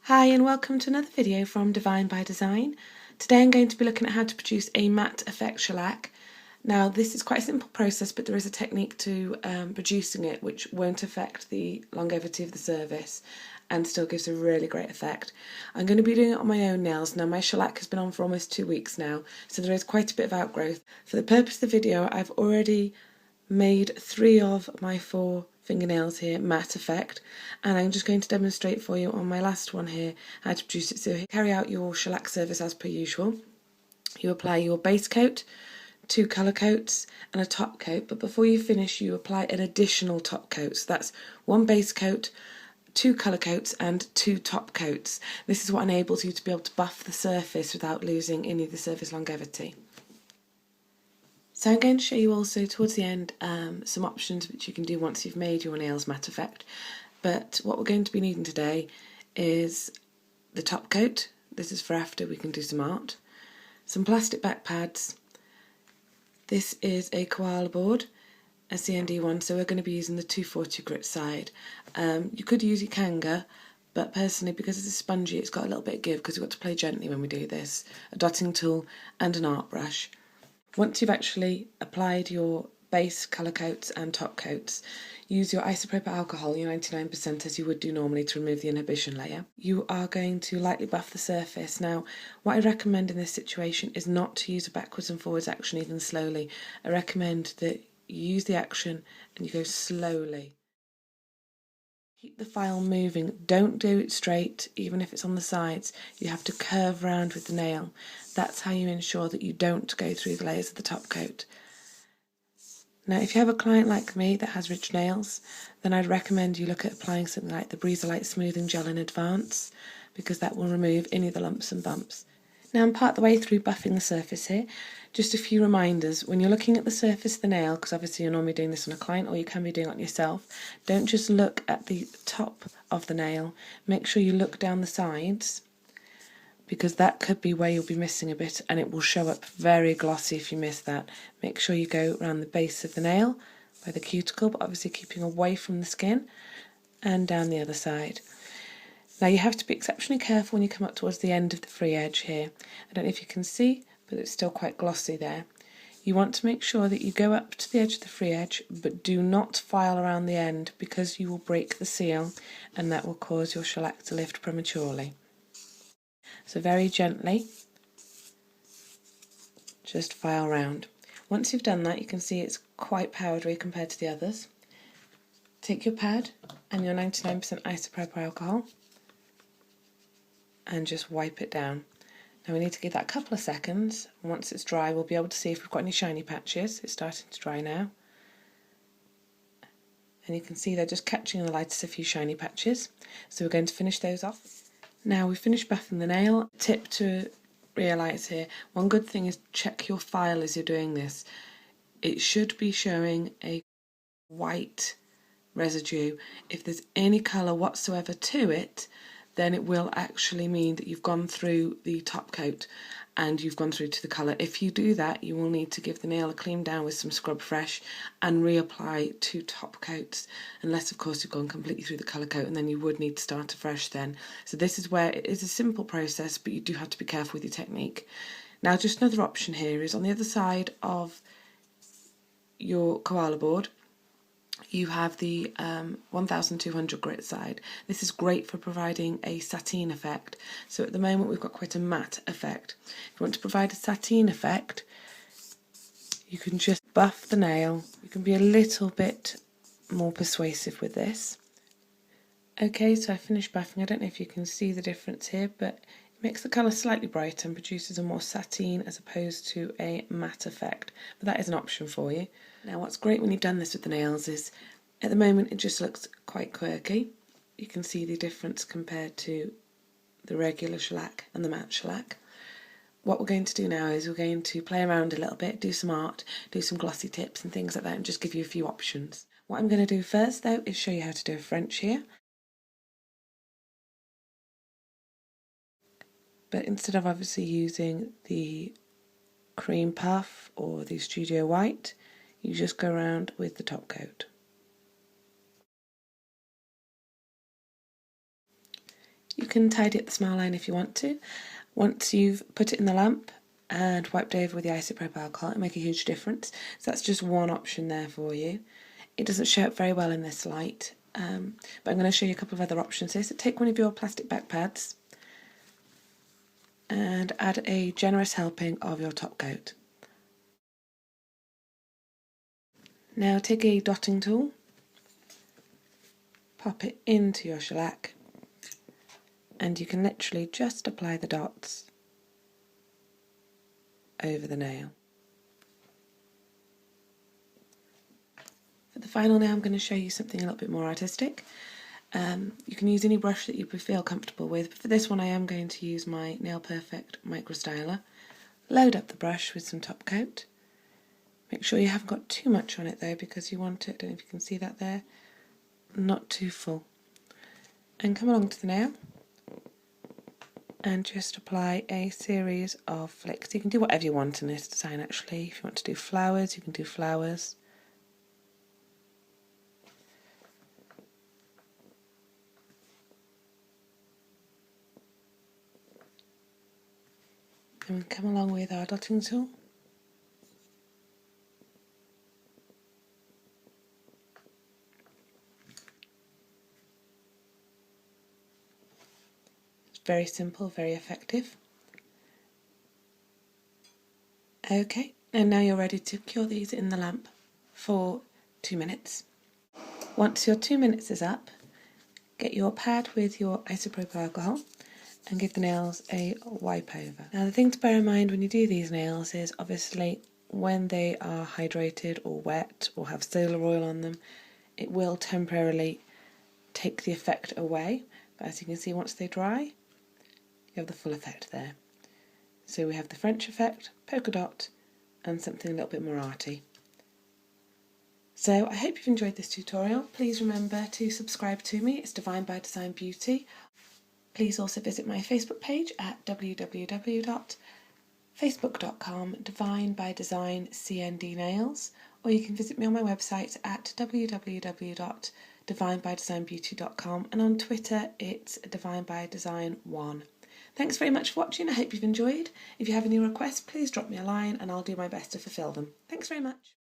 Hi and welcome to another video from Divine by Design. Today I'm going to be looking at how to produce a matte effect shellac. Now this is quite a simple process, but there is a technique to producing it which won't affect the longevity of the service and still gives a really great effect. I'm going to be doing it on my own nails. Now my shellac has been on for almost 2 weeks now, so there is quite a bit of outgrowth. For the purpose of the video I've already made 3 of my 4 fingernails here matte effect, and I'm just going to demonstrate for you on my last one here how to produce it. So carry out your shellac service as per usual. You apply your base coat, 2 colour coats and a top coat, but before you finish you apply an additional top coat. So that's 1 base coat, 2 colour coats and 2 top coats. This is what enables you to be able to buff the surface without losing any of the surface longevity. So I'm going to show you also towards the end some options which you can do once you've made your nails matte effect. But what we're going to be needing today is the top coat. This is for after we can do some art. Some plastic back pads. This is a koala board, a CND one, so we're going to be using the 240 grit side. You could use your Kanga, but personally, because it's a spongy, it's got a little bit of give because we've got to play gently when we do this. A dotting tool and an art brush. Once you've actually applied your base colour coats and top coats, use your isopropyl alcohol, your 99%, as you would do normally to remove the inhibition layer. You are going to lightly buff the surface. Now, what I recommend in this situation is not to use a backwards and forwards action even slowly. I recommend that you use the action and you go slowly. Keep the file moving, don't do it straight, even if it's on the sides. You have to curve round with the nail. That's how you ensure that you don't go through the layers of the top coat. Now if you have a client like me that has rich nails, then I'd recommend you look at applying something like the Breezerlite Smoothing Gel in advance, because that will remove any of the lumps and bumps. Now I'm part of the way through buffing the surface here. Just a few reminders. When you're looking at the surface of the nail, because obviously you're normally doing this on a client or you can be doing it on yourself, don't just look at the top of the nail. Make sure you look down the sides, because that could be where you'll be missing a bit and it will show up very glossy if you miss that. Make sure you go around the base of the nail by the cuticle, but obviously keeping away from the skin, and down the other side. Now you have to be exceptionally careful when you come up towards the end of the free edge here. I don't know if you can see, but it's still quite glossy there. You want to make sure that you go up to the edge of the free edge, but do not file around the end, because you will break the seal and that will cause your shellac to lift prematurely. So very gently, just file round. Once you've done that, you can see it's quite powdery compared to the others. Take your pad and your 99% isopropyl alcohol and just wipe it down. Now we need to give that a couple of seconds. Once it's dry, we'll be able to see if we've got any shiny patches. It's starting to dry now. And you can see they're just catching in the light as a few shiny patches. So we're going to finish those off. Now we've finished buffing the nail. Tip to realise here, one good thing is check your file as you're doing this. It should be showing a white residue. If there's any colour whatsoever to it, then it will actually mean that you've gone through the top coat and you've gone through to the colour. If you do that, you will need to give the nail a clean down with some Scrub Fresh and reapply 2 top coats, unless of course you've gone completely through the colour coat, and then you would need to start afresh then. So this is where it is a simple process, but you do have to be careful with your technique. Now just another option here is on the other side of your koala board, you have the 1200 grit side. This is great for providing a sateen effect. So at the moment we've got quite a matte effect. If you want to provide a sateen effect, you can just buff the nail. You can be a little bit more persuasive with this. Okay, so I finished buffing. I don't know if you can see the difference here, but it makes the colour slightly brighter and produces a more sateen as opposed to a matte effect. But that is an option for you. Now what's great when you've done this with the nails is, at the moment it just looks quite quirky. You can see the difference compared to the regular shellac and the matte shellac. What we're going to do now is we're going to play around a little bit, do some art, do some glossy tips and things like that, and just give you a few options. What I'm going to do first though is show you how to do a French here. But instead of obviously using the cream puff or the studio white, you just go around with the top coat. You can tidy up the smile line if you want to. Once you've put it in the lamp and wiped over with the isopropyl alcohol, it'll make a huge difference. So that's just one option there for you. It doesn't show up very well in this light, but I'm going to show you a couple of other options here. So take one of your plastic back pads and add a generous helping of your top coat. Now take a dotting tool, pop it into your shellac, and you can literally just apply the dots over the nail. For the final nail, I'm going to show you something a little bit more artistic. You can use any brush that you feel comfortable with, but for this one I am going to use my Nail Perfect micro styler. Load up the brush with some top coat. Make sure you haven't got too much on it though, because you want it, I don't know if you can see that there, not too full. And come along to the nail and just apply a series of flicks. You can do whatever you want in this design actually. If you want to do flowers, you can do flowers. And come along with our dotting tool. It's very simple, very effective. Okay, and now you're ready to cure these in the lamp for 2 minutes. Once your 2 minutes is up, get your pad with your isopropyl alcohol and give the nails a wipe over. Now the thing to bear in mind when you do these nails is obviously when they are hydrated or wet or have solar oil on them, it will temporarily take the effect away, but as you can see, once they dry, you have the full effect there. So we have the French effect, polka dot, and something a little bit more arty. So I hope you've enjoyed this tutorial. Please remember to subscribe to me. It's Divine by Design Beauty. Please also visit my Facebook page at www.facebook.com Divine by Design CND Nails, or you can visit me on my website at www.divinebydesignbeauty.com, and on Twitter it's Divine by Design 1. Thanks very much for watching. I hope you've enjoyed. If you have any requests, please drop me a line and I'll do my best to fulfill them. Thanks very much.